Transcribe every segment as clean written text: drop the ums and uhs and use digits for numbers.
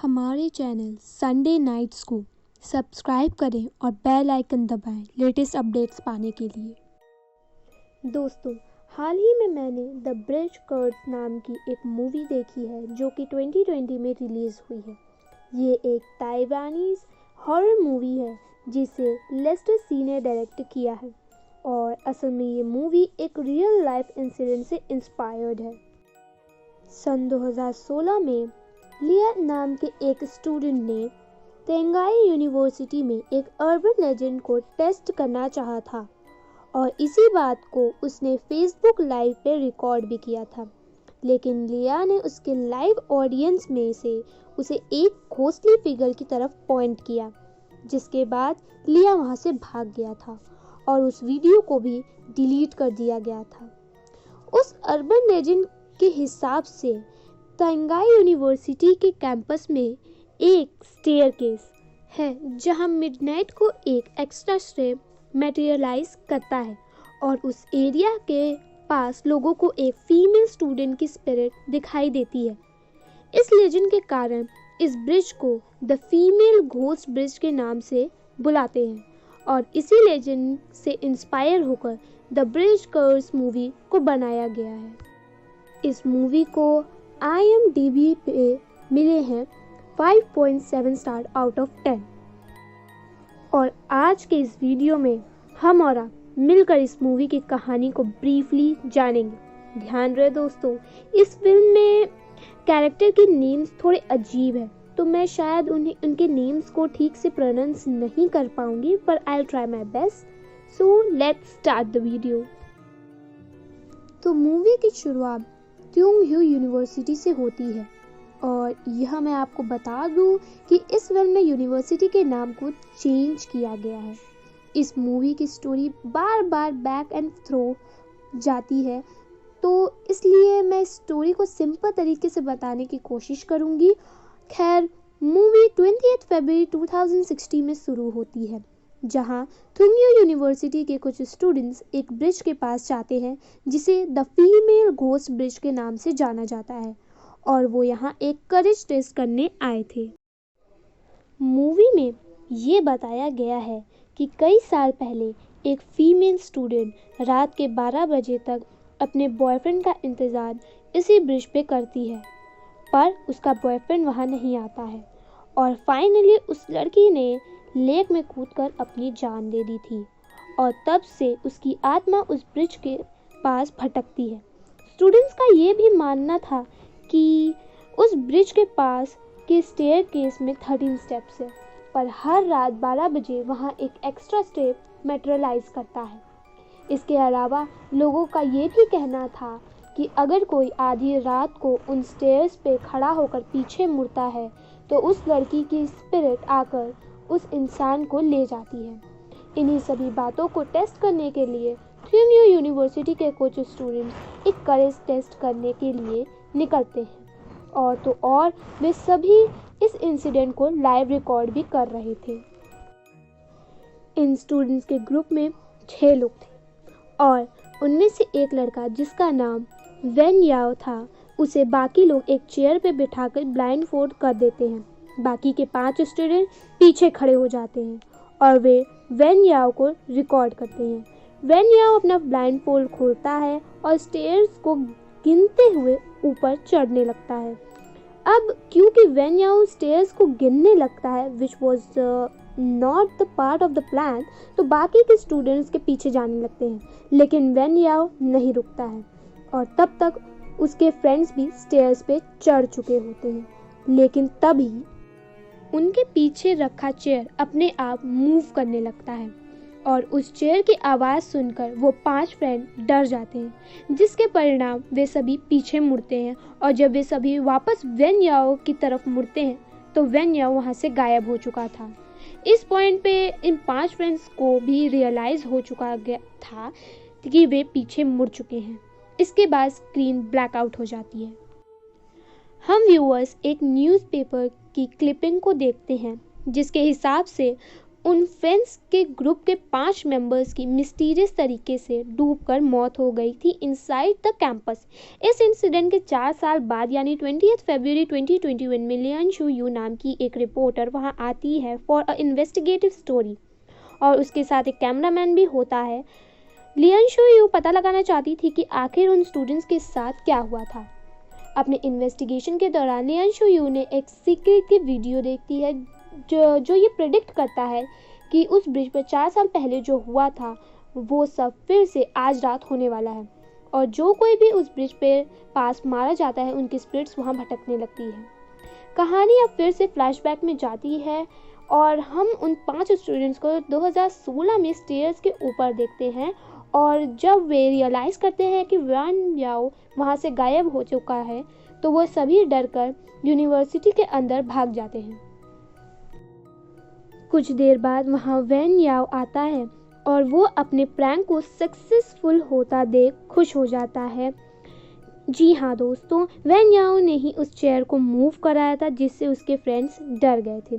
हमारे channel Sunday nights को subscribe करें और बेल आइकन दबाएं लेटेस्ट अपडेट्स पाने के लिए। दोस्तों, हाल ही में मैंने द ब्रिज कर्व्स नाम की एक मूवी देखी है जो कि 2020 में रिलीज़ हुई है। ये एक ताइवानीज़ हॉरर मूवी है जिसे लेस्टर सी ने डायरेक्ट किया है और असल में ये मूवी एक रियल लाइफ इंसिडेंट से इंस्पायर्ड है। सन 2016 में लिया नाम के एक स्टूडेंट ने तेंगाई यूनिवर्सिटी में एक अर्बन लेजेंड को टेस्ट करना चाहा था और इसी बात को उसने फेसबुक लाइव पे रिकॉर्ड भी किया था। लेकिन लिया ने उसके लाइव ऑडियंस में से उसे एक घोस्टली फिगर की तरफ पॉइंट किया, जिसके बाद लिया वहाँ से भाग गया था और उस वीडियो को भी डिलीट कर दिया गया था। उस अर्बन लेजेंड के हिसाब से तेंगाई यूनिवर्सिटी के कैंपस में एक स्टेयरकेस है जहां मिडनाइट को एक एक्स्ट्रा स्टेप मटेरियलाइज करता है और उस एरिया के पास लोगों को एक फीमेल स्टूडेंट की स्पिरिट दिखाई देती है। इस लेजेंड के कारण इस ब्रिज को द फीमेल घोस्ट ब्रिज के नाम से बुलाते हैं और इसी लेजेंड से इंस्पायर होकर द ब्रिज कर्व्स मूवी को बनाया गया है। इस मूवी को IMDb पे मिले हैं 5.7 स्टार आउट ऑफ 10। और आज के इस वीडियो में हम और आप मिलकर इस मूवी की कहानी को ब्रीफली जानेंगे। ध्यान रहे दोस्तों, इस फिल्म में कैरेक्टर के नेम्स थोड़े अजीब हैं, तो मैं शायद उनके नेम्स को ठीक से प्रोनाउंस नहीं कर पाऊंगी, पर I will try my best. So let's start the video. तो मूवी की शुरुआत त्योंगह्यू यूनिवर्सिटी से होती है और यह मैं आपको बता दूं कि इस फिल्म में यूनिवर्सिटी के नाम को चेंज किया गया है। इस मूवी की स्टोरी बार बार बैक एंड थ्रो जाती है, तो इसलिए मैं स्टोरी को सिंपल तरीके से बताने की कोशिश करूंगी। खैर, मूवी 28 फरवरी 2016 में शुरू होती है, जहां त्योंगह्यू यूनिवर्सिटी के कुछ स्टूडेंट्स एक ब्रिज के पास जाते हैं जिसे द फीमेल घोस्ट ब्रिज के नाम से जाना जाता है और वो यहाँ एक करेज टेस्ट करने आए थे। मूवी में ये बताया गया है कि कई साल पहले एक फीमेल स्टूडेंट रात के 12 बजे तक अपने बॉयफ्रेंड का इंतज़ार इसी ब्रिज पे करती है, पर उसका बॉयफ्रेंड वहाँ नहीं आता है और फाइनली उस लड़की ने लेक में कूदकर अपनी जान दे दी थी और तब से उसकी आत्मा उस ब्रिज के पास भटकती है। स्टूडेंट्स का ये भी मानना था कि उस ब्रिज के पास के स्टेयरकेस में 13 स्टेप्स है, पर हर रात 12 बजे वहाँ एक एक्स्ट्रा स्टेप मटेरियलाइज करता है। इसके अलावा लोगों का ये भी कहना था कि अगर कोई आधी रात को उन स्टेयर्स पे खड़ा होकर पीछे मुड़ता है तो उस लड़की की स्पिरिट आकर उस इंसान को ले जाती है। इन्हीं सभी बातों को टेस्ट करने के लिए त्योंगह्यू यूनिवर्सिटी के कुछ स्टूडेंट्स एक करेज टेस्ट करने के लिए निकलते हैं और वे सभी इस इंसिडेंट को लाइव रिकॉर्ड भी कर रहे थे। इन स्टूडेंट्स के ग्रुप में 6 लोग थे और उनमें से एक लड़का जिसका नाम वेन याओ था, उसे बाकी लोग एक चेयर पे बिठाकर ब्लाइंड फोल्ड कर देते हैं। बाकी के 5 स्टूडेंट पीछे खड़े हो जाते हैं और वे वेन याओ को रिकॉर्ड करते हैं। वेन याओ अपना ब्लाइंड फोल्ड खोलता है और स्टेयर्स को गिनते हुए ऊपर चढ़ने लगता है। अब क्योंकि वेन याओ स्टेयर्स को गिनने लगता है which was not the part of the plan, तो बाकी के स्टूडेंट्स के पीछे जाने लगते हैं, लेकिन वेन याओ नहीं रुकता है और तब तक उसके फ्रेंड्स भी स्टेयर्स पे चढ़ चुके होते हैं। लेकिन तभी उनके पीछे रखा चेयर अपने आप मूव करने लगता है और उस चेयर की आवाज़ सुनकर वो 5 फ्रेंड डर जाते हैं, जिसके परिणाम वे सभी पीछे मुड़ते हैं और जब वे सभी वापस वेन याओ की तरफ मुड़ते हैं तो वेन याओ वहाँ से गायब हो चुका था। इस पॉइंट पे इन 5 फ्रेंड्स को भी रियलाइज़ हो चुका गया था कि वे पीछे मुड़ चुके हैं। इसके बाद स्क्रीन ब्लैकआउट हो जाती है। हम व्यूअर्स एक न्यूज़पेपर की क्लिपिंग को देखते हैं जिसके हिसाब से उन फ्रेंड्स के ग्रुप के 5 मेंबर्स की मिस्टीरियस तरीके से डूबकर मौत हो गई थी इनसाइड द कैंपस। इस इंसिडेंट के 4 साल बाद यानी 20 फरवरी 2021 में लियन शू यू नाम की एक रिपोर्टर वहां आती है फॉर अ इन्वेस्टिगेटिव स्टोरी और उसके साथ एक कैमरामैन भी होता है। लियन शू यू पता लगाना चाहती थी कि आखिर उन स्टूडेंट्स के साथ क्या हुआ था। अपने इन्वेस्टिगेशन के दौरान लियन शू यू ने एक सीक्रेट की वीडियो देखती है जो ये प्रेडिक्ट करता है कि उस ब्रिज पर 4 साल पहले जो हुआ था वो सब फिर से आज रात होने वाला है और जो कोई भी उस ब्रिज पे पास मारा जाता है उनकी स्पिरिट्स वहाँ भटकने लगती है। कहानी अब फिर से फ्लैशबैक में जाती है और हम उन 5 स्टूडेंट्स को 2016 में स्टेयर्स के ऊपर देखते हैं और जब वे रियलाइज करते हैं कि वैन याओ वहाँ से गायब हो चुका है तो वो सभी डरकर यूनिवर्सिटी के अंदर भाग जाते हैं। कुछ देर बाद वहाँ वैन याओ आता है और वो अपने प्रैंक को सक्सेसफुल होता देख खुश हो जाता है। जी हाँ दोस्तों, वैन याओ ने ही उस चेयर को मूव कराया था जिससे उसके फ्रेंड्स डर गए थे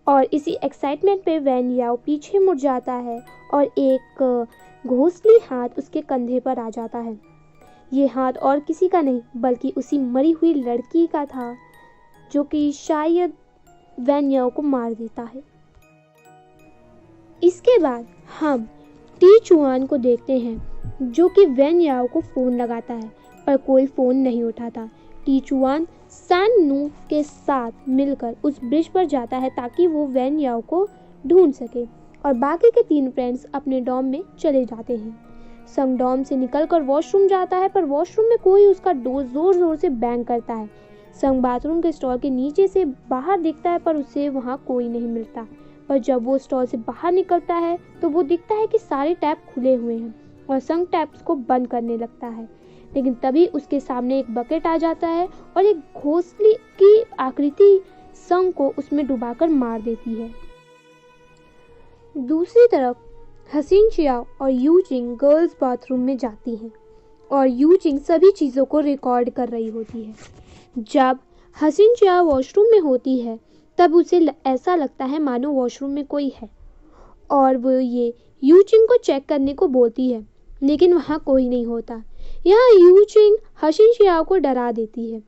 और इसी एक्साइटमेंट पे वैन याओ पीछे मुड़ जाता है और एक घोंसली हाथ उसके कंधे पर आ जाता है। ये हाथ और किसी का नहीं बल्कि उसी मरी हुई लड़की का था जो कि शायद वैन याओ को मार देता है। इसके बाद हम टी चुआन को देखते हैं जो कि वैन याओ को फ़ोन लगाता है पर कोई फ़ोन नहीं उठाता। टी चुआन सान नू के साथ मिलकर उस ब्रिज पर जाता है ताकि वो वैन याओ को ढूंढ सके और बाकी के 3 फ्रेंड्स अपने डॉर्म में चले जाते हैं। संग डॉर्म से निकलकर वॉशरूम जाता है पर वॉशरूम में कोई उसका डोर ज़ोर ज़ोर से बैंग करता है। संग बाथरूम के स्टॉल के नीचे से बाहर दिखता है पर उसे वहाँ कोई नहीं मिलता। पर जब वो स्टॉल से बाहर निकलता है तो वो दिखता है कि सारे टैप खुले हुए हैं और संग टैप्स को बंद करने लगता है। लेकिन तभी उसके सामने एक बकेट आ जाता है और एक घोंसले की आकृति संग को उसमें डुबाकर मार देती है। दूसरी तरफ हसीन चियाओ और यू जिंग गर्ल्स बाथरूम में जाती हैं और यू जिंग सभी चीज़ों को रिकॉर्ड कर रही होती है। जब हसीन चियाओ वॉशरूम में होती है तब उसे ऐसा लगता है मानो वॉशरूम में कोई है और वो ये यू जिंग को चेक करने को बोलती है लेकिन वहाँ कोई नहीं होता। यहाँ यू जिंग हसीन चियाओ को डरा देती है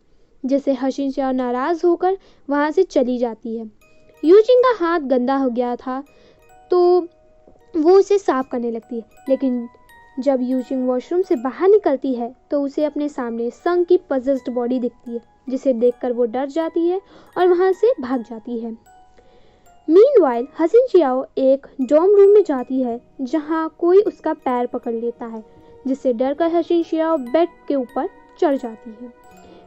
जिससे हसीन चियाओ नाराज़ होकर वहाँ से चली जाती है। यू जिंग का हाथ गंदा हो गया था तो वो उसे साफ करने लगती है लेकिन जब यू जिंग वॉशरूम से बाहर निकलती है तो उसे अपने सामने संग की पजेस्ड बॉडी दिखती है जिसे देखकर वो डर जाती है और वहाँ से भाग जाती है। मीनवाइल हसीन चियाओ एक डॉर्म रूम में जाती है जहाँ कोई उसका पैर पकड़ लेता है जिससे डरकर हसीन चियाओ बेड के ऊपर चढ़ जाती है।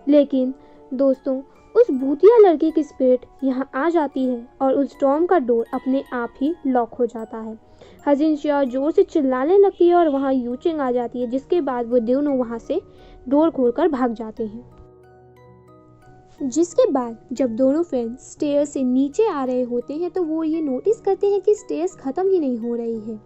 लेकिन दोस्तों उस भूतिया लड़की की स्पिरिट यहाँ आ जाती है और उस डॉर्म का डोर अपने आप ही लॉक हो जाता है। हसीन चियाओ जोर से चिल्लाने लगती है और वहाँ यू जिंग आ जाती है जिसके बाद वो दोनों वहाँ से डोर खोलकर भाग जाते हैं। जिसके बाद जब दोनों फ्रेंड्स स्टेयर्स से नीचे आ रहे होते हैं तो वो ये नोटिस करते हैं कि स्टेयर्स ख़त्म ही नहीं हो रही है,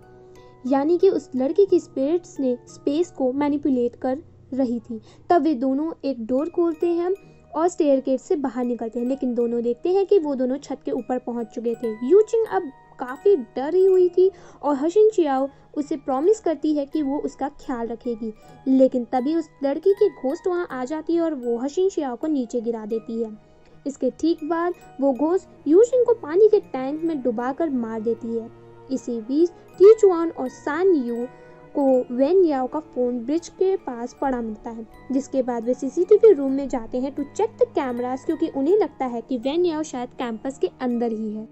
यानी कि उस लड़की की स्पिरिट्स ने स्पेस को मैनिपुलेट कर रही थी। तब वे दोनों एक डोर खोलते हैं और स्टेयरकेस से बाहर निकलते हैं लेकिन दोनों देखते हैं कि वो दोनों छत के ऊपर पहुंच चुके थे। यू जिंग अब काफ़ी डरी हुई थी और हसीन चियाओ उसे प्रॉमिस करती है कि वो उसका ख्याल रखेगी लेकिन तभी उस लड़की की घोस्ट वहाँ आ जाती है और वो हसीन चियाओ को नीचे गिरा देती है। इसके ठीक बाद वो घोस्ट यू जिंग को पानी के टैंक में डुबाकर मार देती है। इसी बीच टी चुआन और सान यू को वैन याओ का फ़ोन ब्रिज के पास पड़ा मिलता है जिसके बाद वे सीसीटीवी रूम में जाते हैं टू चेक द कैमरास क्योंकि उन्हें लगता है कि वैन याओ शायद कैंपस के अंदर ही है।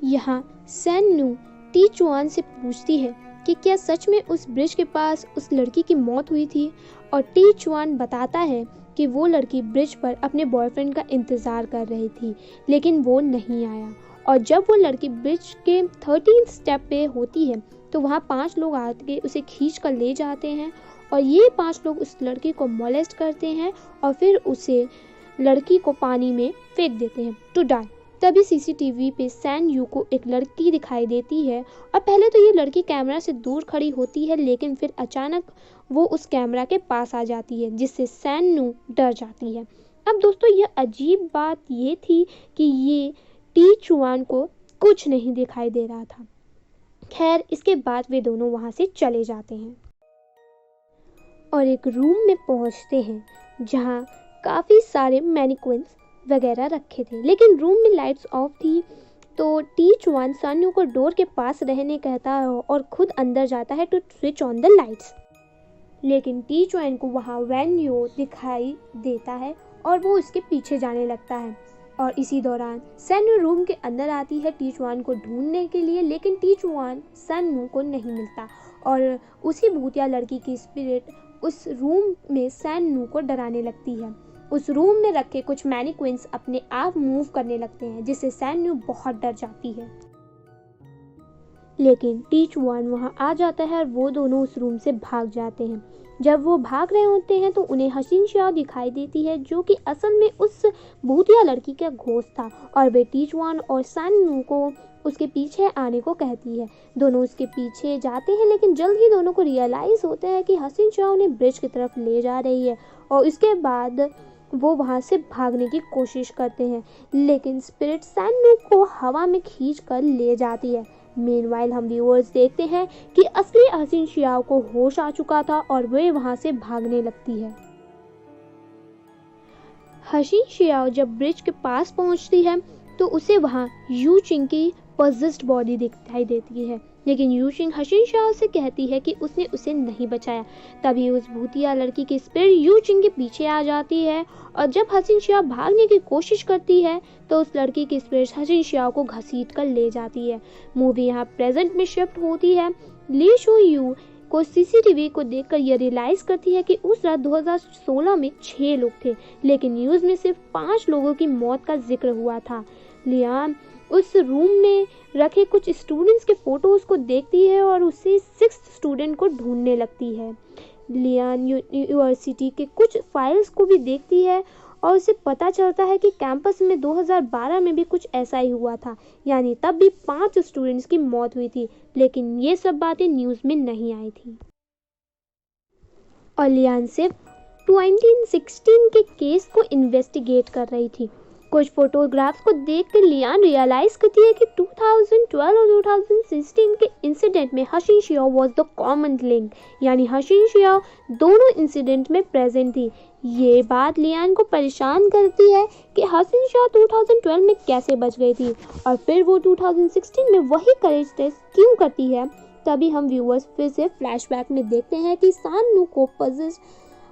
यहाँ सैन नू टी चुआन से पूछती है कि क्या सच में उस ब्रिज के पास उस लड़की की मौत हुई थी और टी चुआन बताता है कि वो लड़की ब्रिज पर अपने बॉयफ्रेंड का इंतज़ार कर रही थी लेकिन वो नहीं आया और जब वो लड़की ब्रिज के 13th स्टेप पे होती है तो वहाँ 5 लोग आके उसे खींच कर ले जाते हैं और ये 5 लोग उस लड़की को मोलेस्ट करते हैं और फिर उसे लड़की को पानी में फेंक देते हैं टू डाई। तभी सीसीटीवी पे सैन यू को एक लड़की दिखाई देती है और पहले तो ये लड़की कैमरा से दूर खड़ी होती है लेकिन फिर अचानक वो उस कैमरा के पास आ जाती है जिससे सैन नू डर जाती है। अब दोस्तों यह अजीब बात ये थी कि ये टी चुआन को कुछ नहीं दिखाई दे रहा था। खैर, इसके बाद वे दोनों वहाँ से चले जाते हैं और एक रूम में पहुँचते हैं जहाँ काफ़ी सारे मैनिक्विन्स वगैरह रखे थे, लेकिन रूम में लाइट्स ऑफ थी। तो टी-1 सान्यू को डोर के पास रहने कहता है और खुद अंदर जाता है to switch on the lights. लेकिन टी-1 को वहाँ वैन यो दिखाई देता है और वो उसके पीछे जाने लगता है। और इसी दौरान सान्यू रूम के अंदर आती है टी-1 को ढूंढने के लिए, लेकिन टी-1 सान्यू को नहीं मिलता और उसी भूतिया लड़की की स्पिरिट उस रूम में सान्यू को डराने लगती है। उस रूम में रखे कुछ मैनिक्विन्स अपने आप मूव करने लगते हैं, जिससे सान्यू बहुत डर जाती है। लेकिन टी-1 वहाँ आ जाता है और वो दोनों उस रूम से भाग जाते हैं। जब वो भाग रहे होते हैं तो उन्हें हसीन शाओ दिखाई देती है, जो कि असल में उस भूतिया लड़की का घोस्ट था, और वे टी-1 और सान्यू को उसके पीछे आने को कहती है। दोनों उसके पीछे जाते हैं, लेकिन जल्द ही दोनों को रियलाइज होता है कि हसीन शाओ उन्हें ब्रिज की तरफ ले जा रही है, और इसके बाद वो वहाँ से भागने की कोशिश करते हैं, लेकिन स्पिरिट सान्यू को हवा में खींच कर ले जाती है। मीनवाइल हम व्यूअर्स देखते हैं कि असली हसीन शाओ को होश आ चुका था और वे वहाँ से भागने लगती है। हसीन शाओ जब ब्रिज के पास पहुँचती है तो उसे वहाँ यू चिंग की पॉजेस्ड बॉडी दिखाई देती है, लेकिन यू चिंग हसीन शाओ से कहती है कि उसने उसे नहीं बचाया। तभी उस भूतिया लड़की की स्पिरिट यू चिंग के पीछे आ जाती है, और जब हसीन शाओ भागने की कोशिश करती है तो उस लड़की की स्पिरिट हसीन शाओ को घसीट कर ले जाती है। मूवी यहाँ प्रेजेंट में शिफ्ट होती है। ली शो यू को सीसीटीवी को देखकर यह रियलाइज करती है कि उस रात 2016 में 6 लोग थे, लेकिन न्यूज़ में सिर्फ 5 लोगों की मौत का जिक्र हुआ था। लियान उस रूम में रखे कुछ स्टूडेंट्स के फोटोज को देखती है और उसे 6th स्टूडेंट को ढूंढने लगती है। लियान यूनिवर्सिटी के कुछ फाइल्स को भी देखती है और उसे पता चलता है कि कैंपस में 2012 में भी कुछ ऐसा ही हुआ था, यानी तब भी 5 स्टूडेंट्स की मौत हुई थी, लेकिन ये सब बातें न्यूज़ में नहीं आई थी। और लियान सिर्फ 2016 के केस को इन्वेस्टिगेट कर रही थी। कुछ फोटोग्राफ्स को देखकर लियान रियलाइज करती है कि 2012 और 2016 के इंसिडेंट में हसीन Shao was the common link, यानी हसीन शाओ दोनों इंसिडेंट में प्रेजेंट थी। ये बात लियान को परेशान करती है कि हसीन शाओ 2012 में कैसे बच गई थी, और फिर वो 2016 में वही करेज टेस्ट क्यों करती है। तभी हम व्यूअर्स फिर से फ्लैशबैक में देखते हैं कि सान्यू को पजेस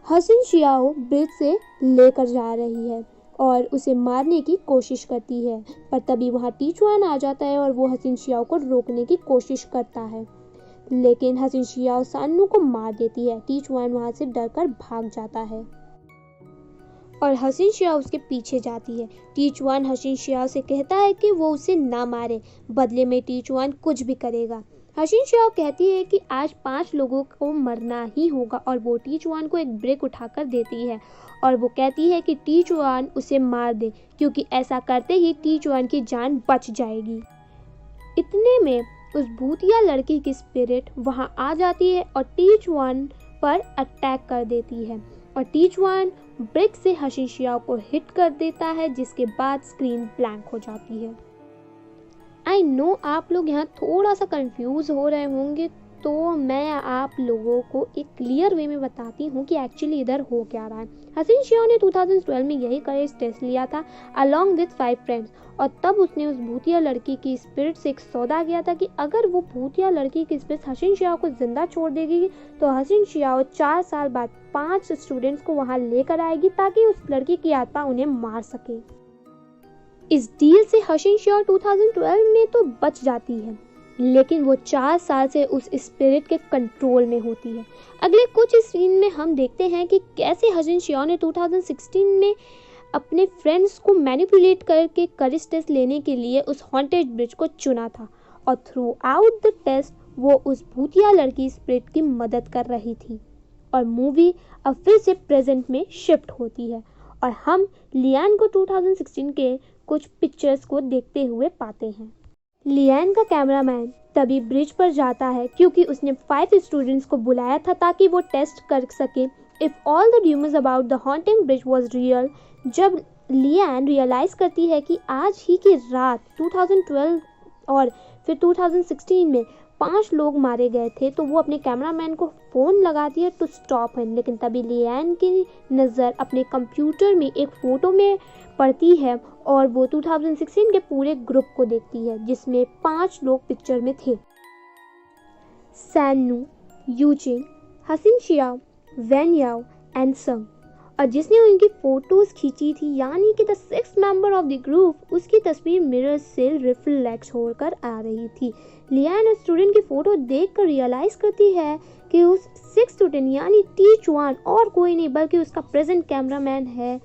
हसीन शाओ ब्रिज से लेकर जा रही है और उसे मारने की कोशिश करती है, पर तभी वहाँ टी-1 आ जाता है और वो हसीन शाओ को रोकने की कोशिश करता है, लेकिन हसीन शाओ सान्यू को मार देती है। टी-1 वहाँ से डरकर भाग जाता है और हसीन शाओ उसके पीछे जाती है। टी-1 हसीन शाओ से कहता है कि वो उसे ना मारे, बदले में टी-1 कुछ भी करेगा। हसीन शाओ कहती है कि आज 5 लोगों को मरना ही होगा, और वो टी-1 को एक ब्रेक उठाकर देती है और वो कहती है कि टी-1 उसे मार दे, क्योंकि ऐसा करते ही टी-1 की जान बच जाएगी। इतने में उस भूतिया लड़की की स्पिरिट वहाँ आ जाती है और टी-1 पर अटैक कर देती है, और टी-1 ब्रेक से हसीन शाओ को हिट कर देता है, जिसके बाद स्क्रीन ब्लैंक हो जाती है। आई नो आप लोग यहाँ थोड़ा सा कंफ्यूज हो रहे होंगे, तो मैं आप लोगों को एक क्लियर वे में बताती हूँ कि एक्चुअली इधर हो क्या रहा है। हसीन शाओ ने 2012 में यही करेज टेस्ट लिया था अलॉन्ग विथ 5 फ्रेंड्स, और तब उसने उस भूतिया लड़की की स्पिरिट से एक सौदा किया था कि अगर वो भूतिया लड़की की स्पिरिट हसीन शाओ को जिंदा छोड़ देगी तो हसीन शाओ 4 साल बाद 5 स्टूडेंट्स को वहाँ लेकर आएगी ताकि उस लड़की की आत्मा उन्हें मार सके। इस डील से हसीन शाओ 2012 में तो बच जाती है, लेकिन वो 4 साल से उस स्पिरिट के कंट्रोल में होती है। अगले कुछ सीन में हम देखते हैं कि कैसे हसीन शाओ ने 2016 में अपने फ्रेंड्स को मैनिपुलेट करके करेज टेस्ट लेने के लिए उस हॉन्टेड ब्रिज को चुना था, और थ्रू आउट द टेस्ट वो उस भूतिया लड़की स्पिरिट की मदद कर रही थी। और मूवी अब फिर से प्रेजेंट में शिफ्ट होती है और हम लियान को 2016 के कुछ पिक्चर्स को देखते हुए पाते हैं। लियान का कैमरामैन तभी ब्रिज पर जाता है क्योंकि उसने 5 स्टूडेंट्स को बुलाया था ताकि वो टेस्ट कर सके if all the rumours about the haunting bridge was real. जब लियान रियलाइज करती है कि आज ही की रात 2012 और फिर 2016 में 5 लोग मारे गए थे, तो वो अपने कैमरामैन को फ़ोन लगाती है टू स्टॉप हिम, लेकिन तभी लियान की नज़र अपने कंप्यूटर में एक फ़ोटो में पड़ती है और वो 2016 के पूरे ग्रुप को देखती है जिसमें 5 लोग पिक्चर में थे। सैनू, यूजिन, हसिन शियाओ, वैन याओ एंड संग, और जिसने उनकी फ़ोटोज़ खींची थी यानी कि the 6th member of the group, उसकी तस्वीर मिरर से रिफ्लेक्ट होकर आ रही थी। लियान उस स्टूडेंट की फ़ोटो देखकर रियलाइज़ करती है कि उस 6th स्टूडेंट यानी टी चुआन और कोई नहीं बल्कि उसका प्रेजेंट कैमरामैन है।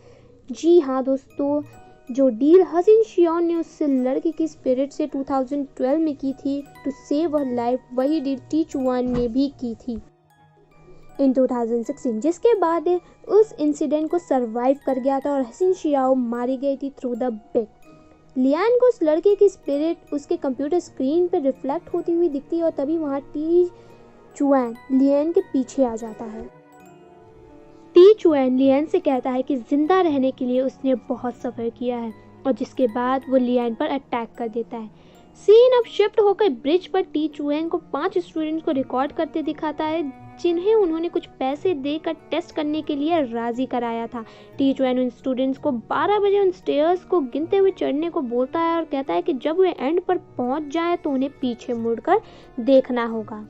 जी हाँ दोस्तों, जो डील हसिन शियाओ ने उससे लड़की की स्पिरिट से 2012 में की थी टू सेव हर लाइफ, वही डील टी चुआन ने भी की थी इन 2016, जिसके बाद उस इंसिडेंट को सरवाइव कर गया था और हसिन शियाओ मारी गई थी थ्रू द बिग। लियान को उस लड़के की स्पिरिट उसके कंप्यूटर स्क्रीन पर रिफ्लेक्ट होती हुई दिखती है और तभी वहाँ टी चुआन लियान के पीछे आ जाता है। टी चुआन लियान से कहता है कि जिंदा रहने के लिए उसने बहुत सफ़र किया है और जिसके बाद वो लियान पर अटैक कर देता है। सीन अब शिफ्ट होकर ब्रिज पर टी चुआन को 5 स्टूडेंट्स को रिकॉर्ड करते दिखाता है जिन्हें उन्होंने कुछ पैसे देकर टेस्ट करने के लिए राज़ी कराया था। टी चुआन उन स्टूडेंट्स को 12 बजे उन स्टेयर्स को गिनते हुए चढ़ने को बोलता है और कहता है कि जब वे एंड पर पहुंच जाए तो उन्हें पीछे मुड़कर देखना होगा।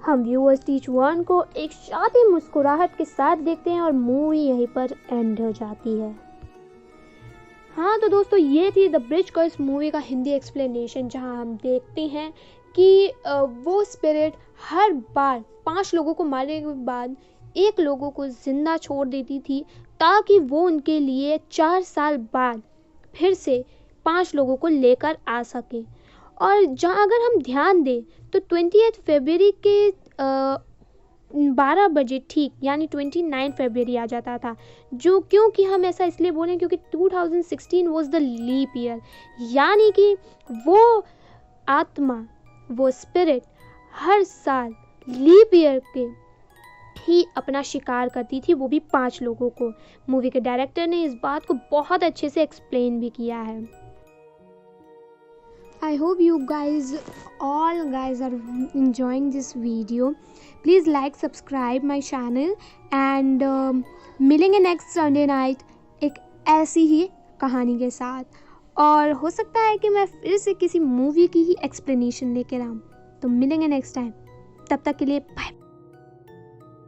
हम व्यूअर्स टी चुआन को एक शाती मुस्कुराहट के साथ देखते हैं और मूवी यहीं पर एंड हो जाती है। हाँ तो दोस्तों, ये थी द ब्रिज कर्स मूवी का हिंदी एक्सप्लेनेशन, जहाँ हम देखते हैं कि वो स्पिरिट हर बार 5 लोगों को मारने के बाद 1 लोगों को ज़िंदा छोड़ देती थी ताकि वो उनके लिए 4 साल बाद फिर से 5 लोगों को लेकर आ सके। और जहाँ अगर हम ध्यान दें तो 28 फरवरी के 12 बजे ठीक यानी 29 फरवरी आ जाता था, जो क्योंकि हम ऐसा इसलिए बोलें क्योंकि 2016 वाज द लीप ईयर, यानी कि वो आत्मा, वो स्पिरिट हर साल लीप ईयर के ही अपना शिकार करती थी, वो भी 5 लोगों को। मूवी के डायरेक्टर ने इस बात को बहुत अच्छे से एक्सप्लेन भी किया है। I hope you all guys are enjoying this video. Please like, subscribe my channel and मिलेंगे next Sunday night एक ऐसी ही कहानी के साथ, और हो सकता है कि मैं फिर से किसी मूवी की ही एक्सप्लेनेशन लेकर आऊँ। तो मिलेंगे नेक्स्ट टाइम, तब तक के लिए बाय।